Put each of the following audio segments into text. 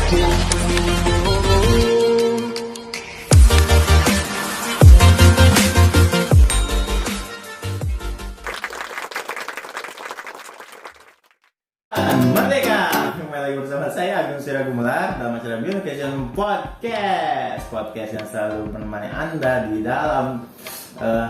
Merdeka! Kembali lagi bersama saya Agung Siragumelar dalam acara Bionutrition Podcast yang selalu menemani Anda di dalam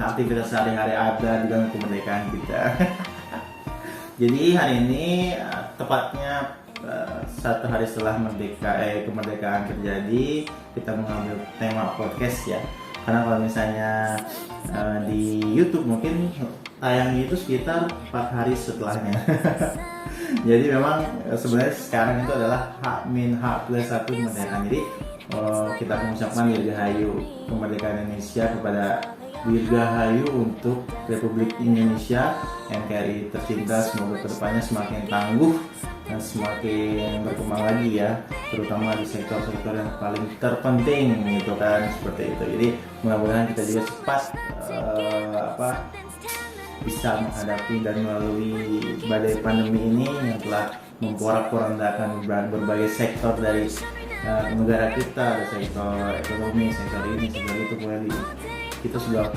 aktivitas sehari-hari Anda di dalam kemerdekaan kita. Jadi hari ini tepatnya satu hari setelah kemerdekaan terjadi, kita mengambil tema podcast ya. Karena kalau misalnya di YouTube mungkin tayangnya itu sekitar 4 hari setelahnya. Jadi memang sebenarnya sekarang itu adalah H-1 kemerdekaan. Jadi kita mengucapkan Dirgahayu kemerdekaan Indonesia kepada Dirgahayu untuk Republik Indonesia NKRI tercinta. Semoga kedepannya semakin tangguh dan semakin berkembang lagi ya, terutama di sektor-sektor yang paling terpenting gitu kan, seperti itu. Jadi mudah-mudahan kita juga cepat bisa menghadapi dan melalui badai pandemi ini yang telah memporak-porandakan berbagai sektor dari negara kita. Ada sektor ekonomi, sektor ini, sektor itu, kita sudah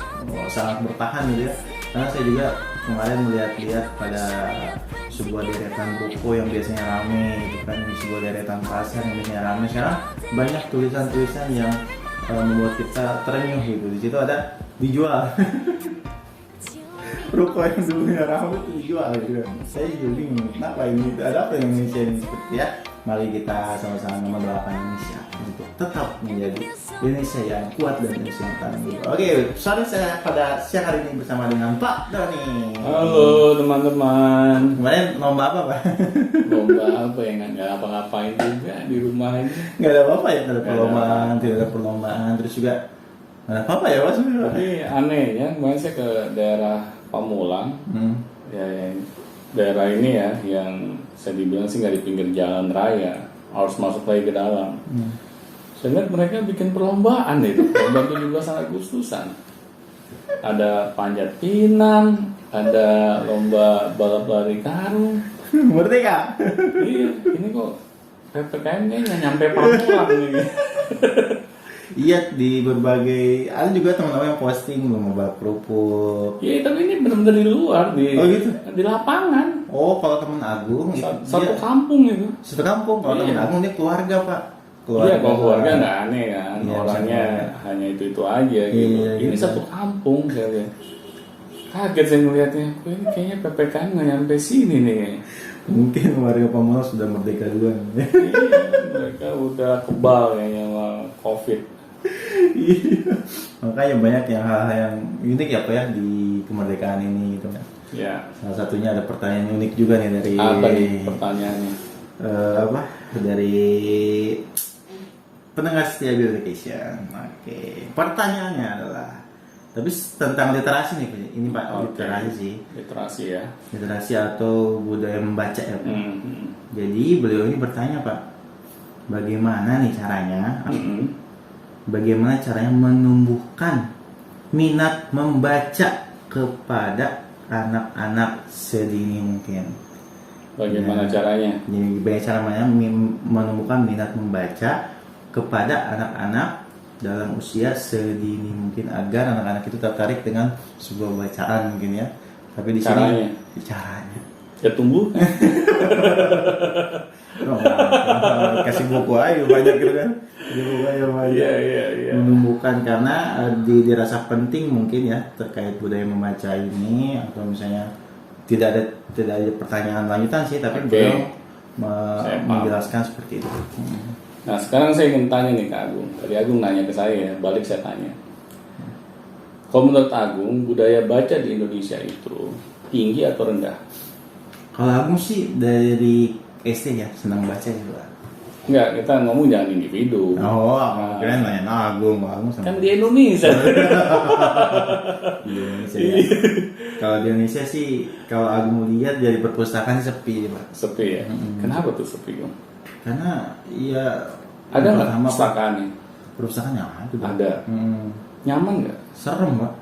sangat bertahan gitu ya. Karena saya juga kemarin melihat pada sebuah deretan ruko yang biasanya ramai gitu kan, di sebuah deretan pasar yang biasanya ramai, sekarang banyak tulisan-tulisan yang membuat kita terenyuh gitu. Di situ ada dijual. Ruko yang dulunya ramai itu dijual gitu. Saya juga bingung, kenapa ini, ada apa yang Indonesia ini seperti ya. Mari kita sama-sama mendoakan Indonesia untuk tetap menjadi Indonesia yang kuat dan Indonesia yang tangguh. Oke, sore saya pada siang hari ini bersama dengan Pak Doni. Halo teman-teman. Kemarin lomba apa Pak? Lomba apa ya, nggak apa-ngapain juga di rumah ini. Nggak ada apa-apa ya, tidak ada perlombaan, terus juga nggak ada apa-apa ya Pak sebenarnya. Tapi aneh ya, kemarin saya ke daerah Pamulang, ya yang daerah ini ya, yang saya dibilang sih nggak di pinggir jalan raya, harus masuk lagi ke dalam. Saya lihat mereka bikin perlombaan itu, lomba 17 Agustusan. Ada panjat pinang, ada lomba balap lari karung. Merdeka. Iya, ini kok PPKM kayaknya nggak nyampe Pamulang ini. Iya, di berbagai, ada juga teman-teman yang posting mau balap kerupuk. Iya, tapi ini benar-benar di luar, gitu? Di lapangan. Oh, kalau teman Agung Satu kampung itu. Satu kampung. Kalau teman Agung dia keluarga Pak. Iya, kalau keluarga nggak aneh kan, Iya, orangnya hanya itu aja gitu. Iya, Ini gitu. satu kampung saya lihat. Kaget saya ngeliatnya, kok ini kayaknya PPKM nggak nyampe sini nih. Mungkin warga Pamulang sudah merdeka duluan. Iya, mereka udah kebal kayaknya sama COVID. Iya. Makanya banyak yang hal-hal yang unik ya Pak ya di kemerdekaan ini gitu kan. Ya. Salah satunya ada pertanyaan unik juga nih dari Apa nih pertanyaannya? Dari pendengar setia Bionutrition. Oke. Pertanyaannya adalah, tapi tentang literasi nih Pak. Ini Pak, literasi. Literasi ya. Literasi atau budaya membaca ya Pak. Jadi beliau ini bertanya Pak, bagaimana nih caranya? Bagaimana caranya menumbuhkan minat membaca kepada anak-anak sedini mungkin? Bagaimana caranya? Jadi bagaimana caranya menumbuhkan minat membaca kepada anak-anak dalam usia sedini mungkin, agar anak-anak itu tertarik dengan sebuah bacaan mungkin ya. Tapi di sini caranya Ya tumbuh. Kasih buku aja banyak gitu kan. Iya. Menumbuhkan, karena dirasa penting mungkin ya terkait budaya membaca ini, atau misalnya tidak ada pertanyaan lanjutan sih, tapi beliau menjelaskan seperti itu. Nah sekarang saya ingin tanya nih ke Agung. Tadi Agung nanya ke saya, balik saya tanya. Kalau menurut Agung, budaya baca di Indonesia itu tinggi atau rendah? Kalau Agung sih dari SD ya senang baca juga. Enggak, kita ngomong jangan individu. Oh, keren nanya Agung sama. Kan di Indonesia. Di Indonesia ya. Kalau di Indonesia sih, kalau Agung lihat dari perpustakaan sepi Pak. Sepi ya. Kenapa tuh sepi Bang? Karena ya ada nggak perpustakaannya? Perpustakaan yang ada. Ada. nyaman nggak? Serem Pak.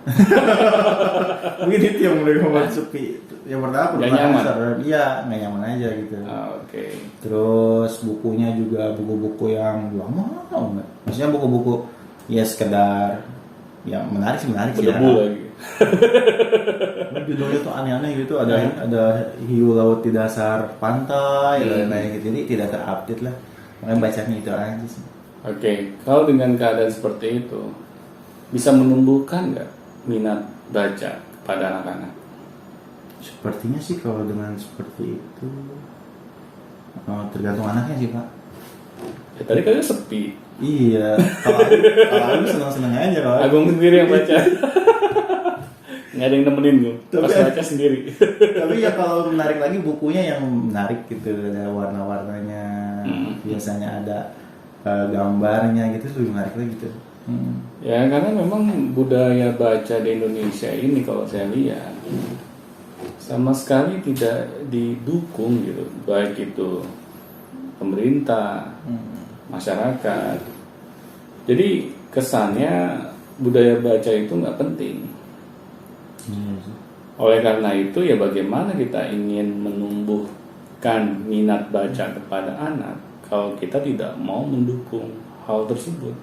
Mungkin itu yang mulai membuat sepi. Yang pertama Nggak nyaman? serem, iya nggak nyaman aja gitu. Oke. Terus bukunya juga buku-buku yang lama nggak? Maksudnya buku-buku ya sekedar ya menarik sih ya. Berdebu lagi. Judulnya tuh aneh-aneh gitu, ada hiu laut di dasar pantai kayak gitu, jadi tidak terupdate lah. Makanya bacanya itu aja sih. Oke, kalau dengan keadaan seperti itu bisa menumbuhkan nggak minat baca pada anak-anak? Sepertinya sih kalau dengan seperti itu tergantung anaknya sih Pak. Ya, tadi kan sepi. Iya, kalau aku senang-senang aja kalau Agung sendiri yang baca. Nggak ada yang nemenin gue. Pas Tapi- baca sendiri. Tapi ya kalau menarik lagi bukunya yang menarik gitu, ada warna-warnanya, biasanya ada gambarnya gitu, lebih menarik lagi gitu. Ya karena memang budaya baca di Indonesia ini kalau saya lihat sama sekali tidak didukung gitu, baik itu pemerintah, masyarakat. Jadi kesannya budaya baca itu nggak penting. Oleh karena itu ya bagaimana kita ingin menumbuhkan minat baca kepada anak kalau kita tidak mau mendukung hal tersebut.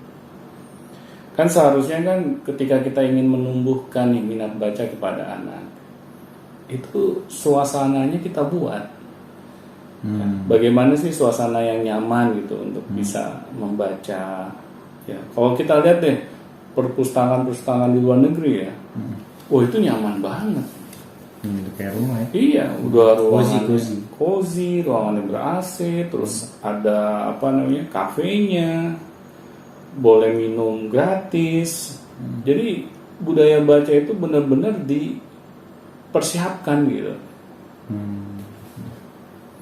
Kan seharusnya kan ketika kita ingin menumbuhkan minat baca kepada anak, itu suasananya kita buat. Bagaimana sih suasana yang nyaman gitu untuk bisa membaca? Ya, kalau kita lihat deh perpustakaan-perpustakaan di luar negeri ya, oh itu nyaman banget. Kayak rumah ya. Iya, udah ruangan Cozy. ruangannya ber-AC, terus ada apa namanya kafenya, boleh minum gratis. Jadi budaya baca itu benar-benar dipersiapkan gitu.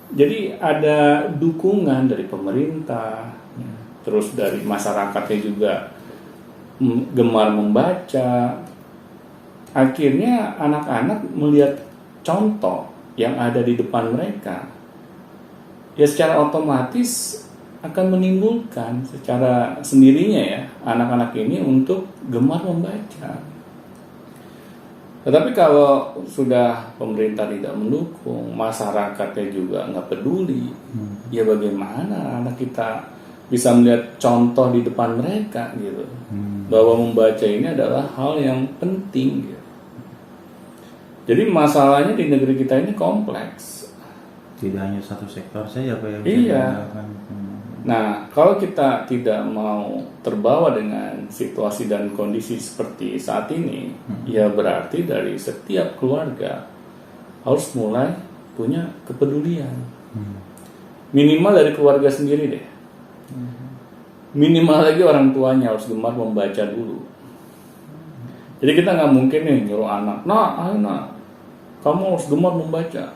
Jadi ada dukungan dari pemerintah, terus dari masyarakatnya juga gemar membaca. Akhirnya anak-anak melihat contoh yang ada di depan mereka, ya secara otomatis akan menimbulkan secara sendirinya ya anak-anak ini untuk gemar membaca. Tetapi kalau sudah pemerintah tidak mendukung, masyarakatnya juga nggak peduli, ya bagaimana anak kita bisa melihat contoh di depan mereka gitu, bahwa membaca ini adalah hal yang penting gitu. Jadi masalahnya di negeri kita ini kompleks. Tidak hanya satu sektor saja Pak yang bisa Iya. diandalkan. Nah, kalau kita tidak mau terbawa dengan situasi dan kondisi seperti saat ini, ya berarti dari setiap keluarga harus mulai punya kepedulian. Minimal dari keluarga sendiri deh. Minimal lagi orang tuanya harus gemar membaca dulu. Jadi kita nggak mungkin nih nyuruh anak, ayo kamu harus gemar membaca.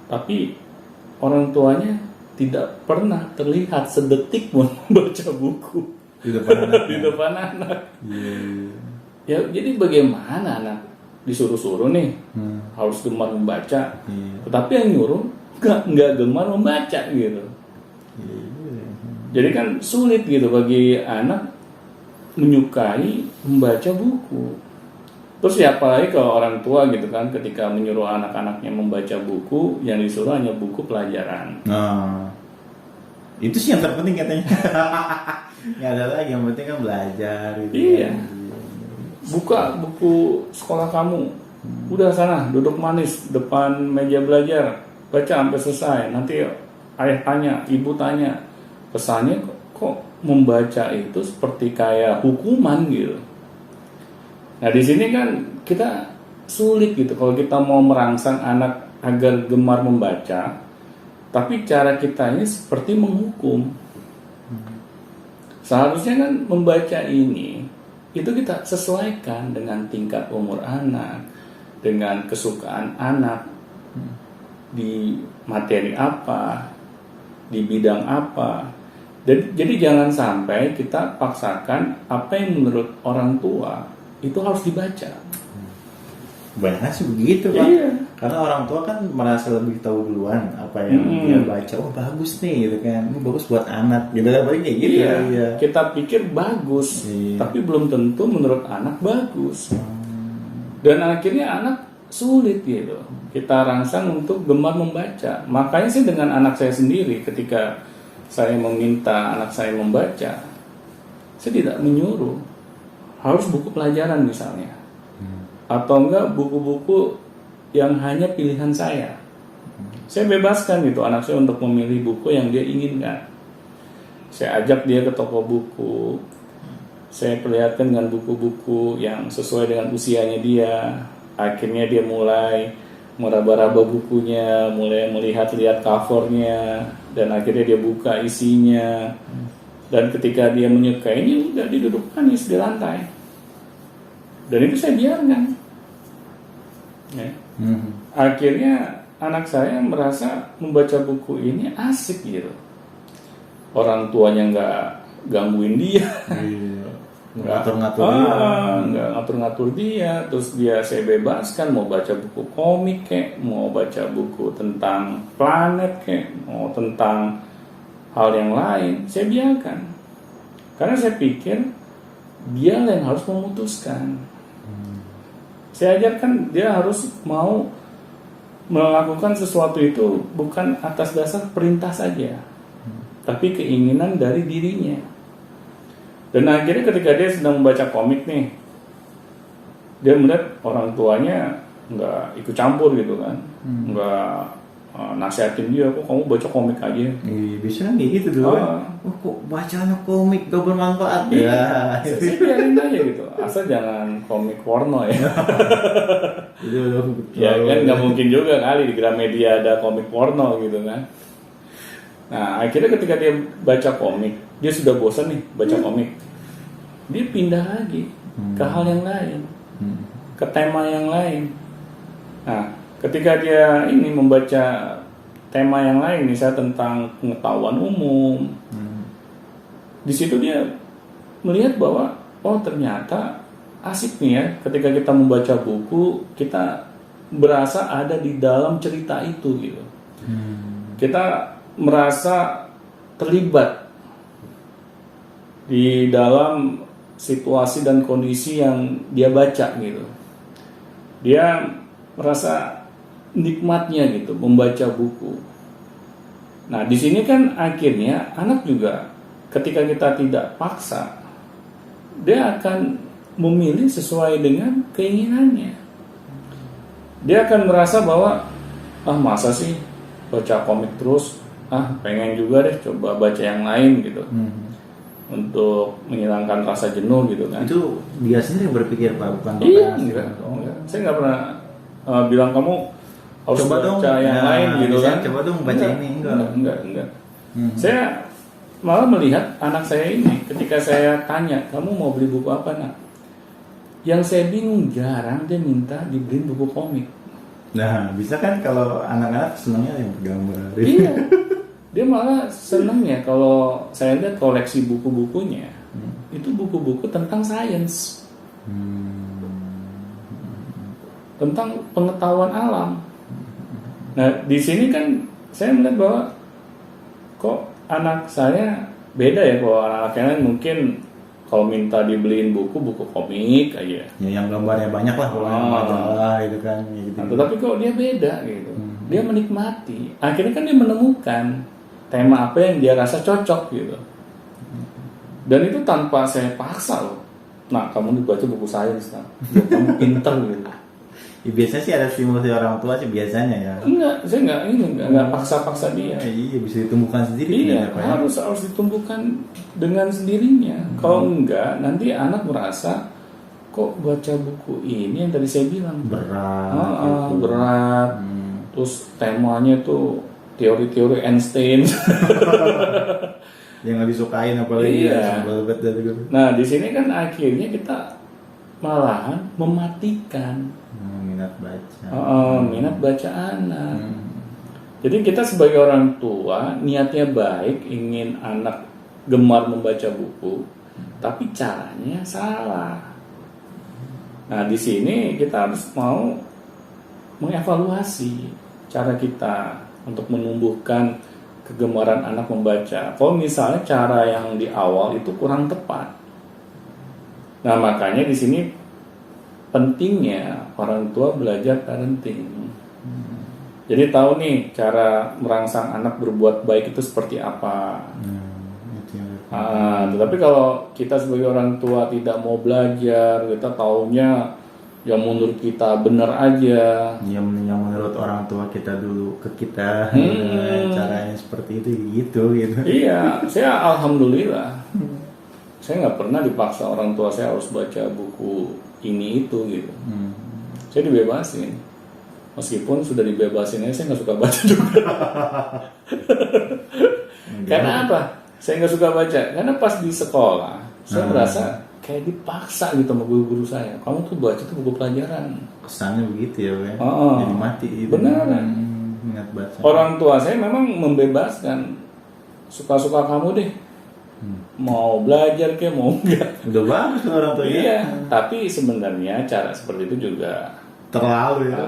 Tapi orang tuanya tidak pernah terlihat sedetik pun membaca buku Di depan anak. di depan anak. Ya, jadi bagaimana anak disuruh-suruh nih harus gemar membaca, tetapi yang nyuruh nggak gemar membaca gitu. Jadi kan sulit gitu bagi anak menyukai membaca buku. Terus ya apalagi kalau orang tua gitu kan ketika menyuruh anak-anaknya membaca buku, yang disuruh hanya buku pelajaran. Nah, itu sih yang terpenting katanya. Nggak ada lagi, yang penting kan belajar gitu. Iya. kan. Buka buku sekolah kamu. Udah sana duduk manis depan meja belajar, baca sampai selesai. Nanti ayah tanya, ibu tanya. Pesannya kok membaca itu seperti kayak hukuman gitu. Nah di sini kan kita sulit gitu kalau kita mau merangsang anak agar gemar membaca, tapi cara kita ini seperti menghukum. Seharusnya kan membaca ini itu kita sesuaikan dengan tingkat umur anak, dengan kesukaan anak di materi apa, di bidang apa. Jadi jangan sampai kita paksakan apa yang menurut orang tua itu harus dibaca. Banyak sih begitu Pak. Iya. Karena orang tua kan merasa lebih tahu duluan apa yang dia baca. Oh bagus nih gitu kan. Ini bagus buat anak gitu kan. Paling kayak gitu. Iya. Iya. Kita pikir bagus, Iya. tapi belum tentu menurut anak bagus. Dan akhirnya anak sulit gitu. Kita rangsang untuk gemar membaca. Makanya sih dengan anak saya sendiri, ketika saya meminta anak saya membaca, saya tidak menyuruh harus buku pelajaran misalnya, atau enggak buku-buku yang hanya pilihan saya. Saya bebaskan gitu anak saya untuk memilih buku yang dia inginkan. Saya ajak dia ke toko buku, saya perlihatkan dengan buku-buku yang sesuai dengan usianya dia. Akhirnya dia mulai meraba-raba bukunya, mulai melihat-lihat covernya, dan akhirnya dia buka isinya. Dan ketika dia menyukainya, udah diduduk manis di lantai. Dan itu saya biarkan. Ya. Akhirnya anak saya merasa membaca buku ini asik gitu. Orang tuanya nggak gangguin dia, nggak ngatur-ngatur dia. Terus dia saya bebaskan mau baca buku komik kayak, mau baca buku tentang planet kayak, mau tentang hal yang lain, saya biarkan. Karena saya pikir dia yang harus memutuskan. Saya ajarkan dia harus mau melakukan sesuatu itu bukan atas dasar perintah saja, tapi keinginan dari dirinya. Dan akhirnya ketika dia sedang membaca komik nih, dia melihat orang tuanya nggak ikut campur gitu kan, nggak nasihatin dia, kok kamu baca komik aja. Bisa kan kayak gitu dulu. Kok bacanya komik gak bermanfaat ya. Saya biarin aja gitu, asal jangan komik porno ya. Ya kan nggak mungkin juga kali di Gramedia ada komik porno gitu kan. Nah akhirnya ketika dia baca komik, dia sudah bosan nih baca komik, dia pindah lagi ke hal yang lain, ke tema yang lain. Nah ketika dia ini membaca tema yang lain, misalnya tentang pengetahuan umum, di situ dia melihat bahwa oh ternyata asik nih ya, ketika kita membaca buku kita berasa ada di dalam cerita itu gitu. Kita merasa terlibat di dalam situasi dan kondisi yang dia baca gitu. Dia merasa nikmatnya gitu membaca buku. Nah di sini kan akhirnya anak juga ketika kita tidak paksa, dia akan memilih sesuai dengan keinginannya. Dia akan merasa bahwa masa sih baca komik terus, pengen juga deh coba baca yang lain gitu, untuk menghilangkan rasa jenuh gitu kan. Itu dia sendiri berpikir Pak, bukan Bapak? Iya, enggak. Saya nggak pernah bilang kamu harus coba baca yang lain gitu kan. Coba dong baca ini. Enggak. Saya malah melihat anak saya ini, ketika saya tanya, kamu mau beli buku apa nak? Yang saya bingung, jarang dia minta dibeliin buku komik. Nah, bisa kan kalau anak-anak senangnya yang gambar. Iya. Dia malah senangnya kalau saya lihat koleksi buku-bukunya, itu buku-buku tentang sains. Tentang pengetahuan alam. Nah, di sini kan saya melihat bahwa kok anak saya beda ya. Kalau anak-anak yang lain mungkin kalau minta dibeliin buku komik aja. Ya yang gambarnya banyak lah, kalau yang majalah itu kan. Gitu. Nah, tetapi kok dia beda gitu. Dia menikmati. Akhirnya kan dia menemukan tema apa yang dia rasa cocok gitu. Dan itu tanpa saya paksa loh. Nah, kamu dibaca buku sains, nah. Kamu pinter gitu. Ya, biasanya sih ada stimulasi orang tua sih biasanya ya. Enggak, saya enggak paksa-paksa dia. Iya, bisa ditumbuhkan sendiri. Iya, harus ditumbuhkan dengan sendirinya. Kalau enggak, nanti anak merasa kok baca buku ini yang tadi saya bilang berat. Berat. Terus temanya tuh teori-teori Einstein. Yang nggak disukain apalagi. Iya. Nah, di sini kan akhirnya kita malahan mematikan minat baca anak. Jadi kita sebagai orang tua niatnya baik, ingin anak gemar membaca buku, tapi caranya salah. Nah, di sini kita harus mau mengevaluasi cara kita untuk menumbuhkan kegemaran anak membaca. Kalau misalnya cara yang di awal itu kurang tepat. Nah, makanya di sini pentingnya orang tua belajar parenting. Jadi tahu nih cara merangsang anak berbuat baik itu seperti apa. Tetapi kalau kita sebagai orang tua tidak mau belajar, kita taunya yang menurut kita benar aja. Yang menurut orang tua kita dulu ke kita, caranya seperti itu gitu. Iya, saya alhamdulillah, saya nggak pernah dipaksa orang tua saya harus baca buku ini itu gitu. Saya dibebasin, meskipun sudah dibebasin saya nggak suka baca juga. Karena apa? Saya nggak suka baca karena pas di sekolah saya merasa kayak dipaksa gitu sama guru-guru saya. Kamu tuh baca tuh buku pelajaran. Kesannya begitu ya, kan? Jadi mati gitu. Beneran. Ingat baca. Orang tua saya memang membebaskan. Suka-suka kamu deh. Mau belajar kayak mau enggak. Udah bagus kan orang tua. Iya. Tapi sebenarnya cara seperti itu juga terlalu ya.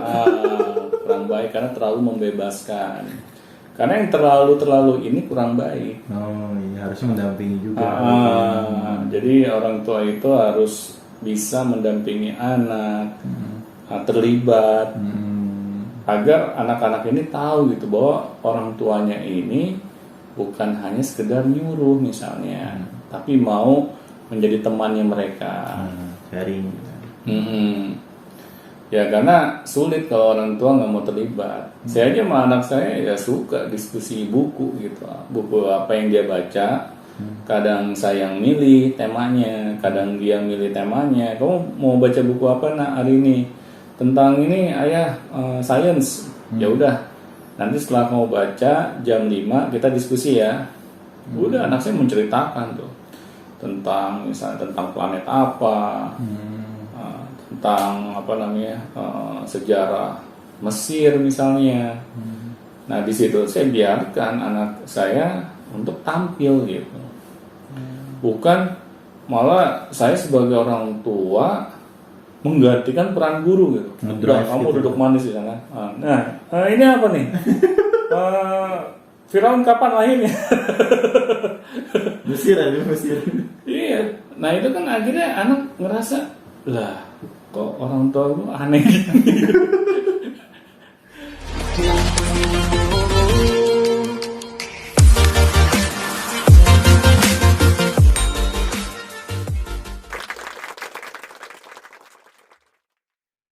Kurang baik karena terlalu membebaskan. Karena yang terlalu ini kurang baik. Oh iya, harusnya mendampingi juga. Jadi orang tua itu harus bisa mendampingi anak, terlibat, agar anak-anak ini tahu gitu bahwa orang tuanya ini bukan hanya sekedar nyuruh misalnya, tapi mau menjadi temannya mereka. Sharing. Ya karena sulit kalau orang tua nggak mau terlibat. Saya aja sama anak saya ya suka diskusi buku gitu, buku apa yang dia baca. Kadang saya yang milih temanya, kadang dia milih temanya. Kamu mau baca buku apa nak hari ini? Tentang ini ayah, science. Ya udah, nanti setelah kamu baca jam 5 kita diskusi ya. Udah anak saya menceritakan tuh tentang misalnya tentang planet apa. Tentang sejarah Mesir misalnya. Nah di situ saya biarkan anak saya untuk tampil gitu, bukan malah saya sebagai orang tua menggantikan peran guru gitu. Udah, kamu gitu. duduk manis di sana. Nah ini apa nih? Firaun kapan lahirnya? Mesir. Iya. Nah itu kan akhirnya anak ngerasa lah kok orang tua gue aneh gitu.